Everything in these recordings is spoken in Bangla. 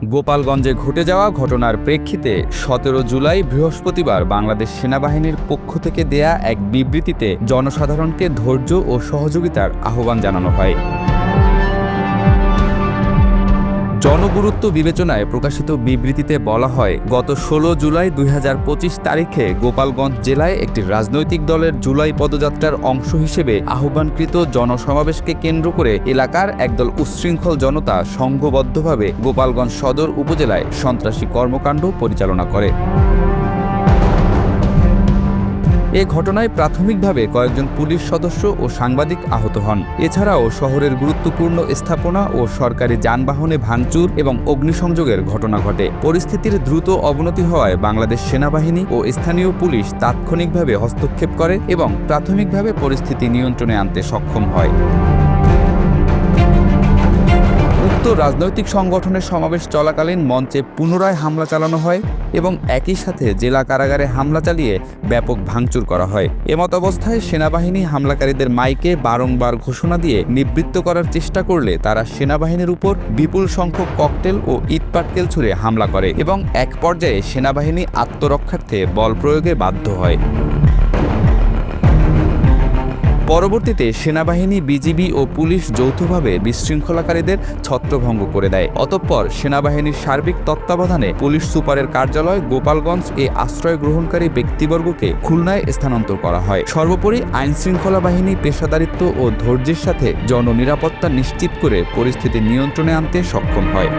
গোপালগঞ্জে ঘটে যাওয়া ঘটনার প্রেক্ষিতে ১৭ জুলাই বৃহস্পতিবার বাংলাদেশ সেনাবাহিনীর পক্ষ থেকে দেয়া এক বিবৃতিতে জনসাধারণকে ধৈর্য ও সহযোগিতার আহ্বান জানানো হয়। জনগুরুত্ব বিবেচনায় প্রকাশিত বিবৃতিতে বলা হয়, গত ১৬ জুলাই ২০২৫ তারিখে গোপালগঞ্জ জেলায় একটি রাজনৈতিক দলের জুলাই পদযাত্রার অংশ হিসেবে আহ্বানকৃত জনসমাবেশকে কেন্দ্র করে এলাকার একদল উচ্ছৃঙ্খল জনতা সংঘবদ্ধভাবে গোপালগঞ্জ সদর উপজেলায় সন্ত্রাসী কর্মকাণ্ড পরিচালনা করে। এ ঘটনায় প্রাথমিকভাবে কয়েকজন পুলিশ সদস্য ও সাংবাদিক আহত হন। এছাড়াও শহরের গুরুত্বপূর্ণ স্থাপনা ও সরকারি যানবাহনে ভাঙচুর এবং অগ্নিসংযোগের ঘটনা ঘটে। পরিস্থিতির দ্রুত অবনতি হওয়ায় বাংলাদেশ সেনাবাহিনী ও স্থানীয় পুলিশ তাৎক্ষণিকভাবে হস্তক্ষেপ করে এবং প্রাথমিকভাবে পরিস্থিতি নিয়ন্ত্রণে আনতে সক্ষম হয়। উক্ত রাজনৈতিক সংগঠনের সমাবেশ চলাকালীন মঞ্চে পুনরায় হামলা চালানো হয় এবং একই সাথে জেলা কারাগারে হামলা চালিয়ে ব্যাপক ভাঙচুর করা হয়। এমতাবস্থায় সেনাবাহিনী হামলাকারীদের মাইকে বারংবার ঘোষণা দিয়ে নিবৃত্ত করার চেষ্টা করলে তারা সেনাবাহিনীর উপর বিপুল সংখ্যক ককটেল ও ইটপাটকেল ছুড়ে হামলা করে এবং এক পর্যায়ে সেনাবাহিনী আত্মরক্ষার্থে বল প্রয়োগে বাধ্য হয়। পরবর্তীতে সেনাবাহিনী, বিজিবি ও পুলিশ যৌথভাবে বিশৃঙ্খলাকারীদের ছত্রভঙ্গ করে দেয়। অতঃপর সেনাবাহিনীর সার্বিক তত্ত্বাবধানে পুলিশ সুপারের কার্যালয় গোপালগঞ্জ এ আশ্রয় গ্রহণকারী ব্যক্তিবর্গকে খুলনায় স্থানান্তর করা হয়। সর্বোপরি আইনশৃঙ্খলা বাহিনী পেশাদারিত্ব ও ধৈর্যের সাথে জননিরাপত্তা নিশ্চিত করে পরিস্থিতি নিয়ন্ত্রণে আনতে সক্ষম হয়।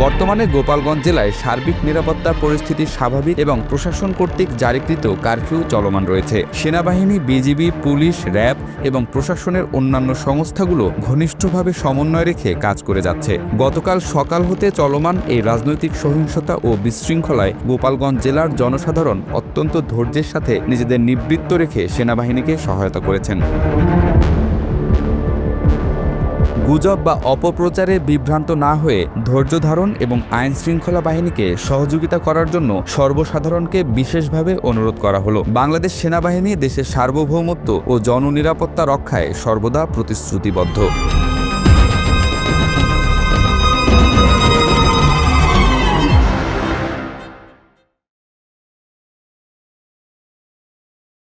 বর্তমানে গোপালগঞ্জ জেলায় সার্বিক নিরাপত্তা পরিস্থিতি স্বাভাবিক এবং প্রশাসন কর্তৃক জারিকৃত কারফিউ চলমান রয়েছে। সেনাবাহিনী, বিজিবি, পুলিশ, র্যাব এবং প্রশাসনের অন্যান্য সংস্থাগুলো ঘনিষ্ঠভাবে সমন্বয় রেখে কাজ করে যাচ্ছে। গতকাল সকাল হতে চলমান এই রাজনৈতিক সহিংসতা ও বিশৃঙ্খলায় গোপালগঞ্জ জেলার জনসাধারণ অত্যন্ত ধৈর্যের সাথে নিজেদের নিবৃত্ত রেখে সেনাবাহিনীকে সহায়তা করেছেন। গুজব বা অপপ্রচারে বিভ্রান্ত না হয়ে ধৈর্য ধারণ এবং আইনশৃঙ্খলা বাহিনীকে সহযোগিতা করার জন্য সর্বসাধারণকে বিশেষভাবে অনুরোধ করা হলো। বাংলাদেশ সেনাবাহিনী দেশের সার্বভৌমত্ব ও জননিরাপত্তা রক্ষায় সর্বদা প্রতিশ্রুতিবদ্ধ।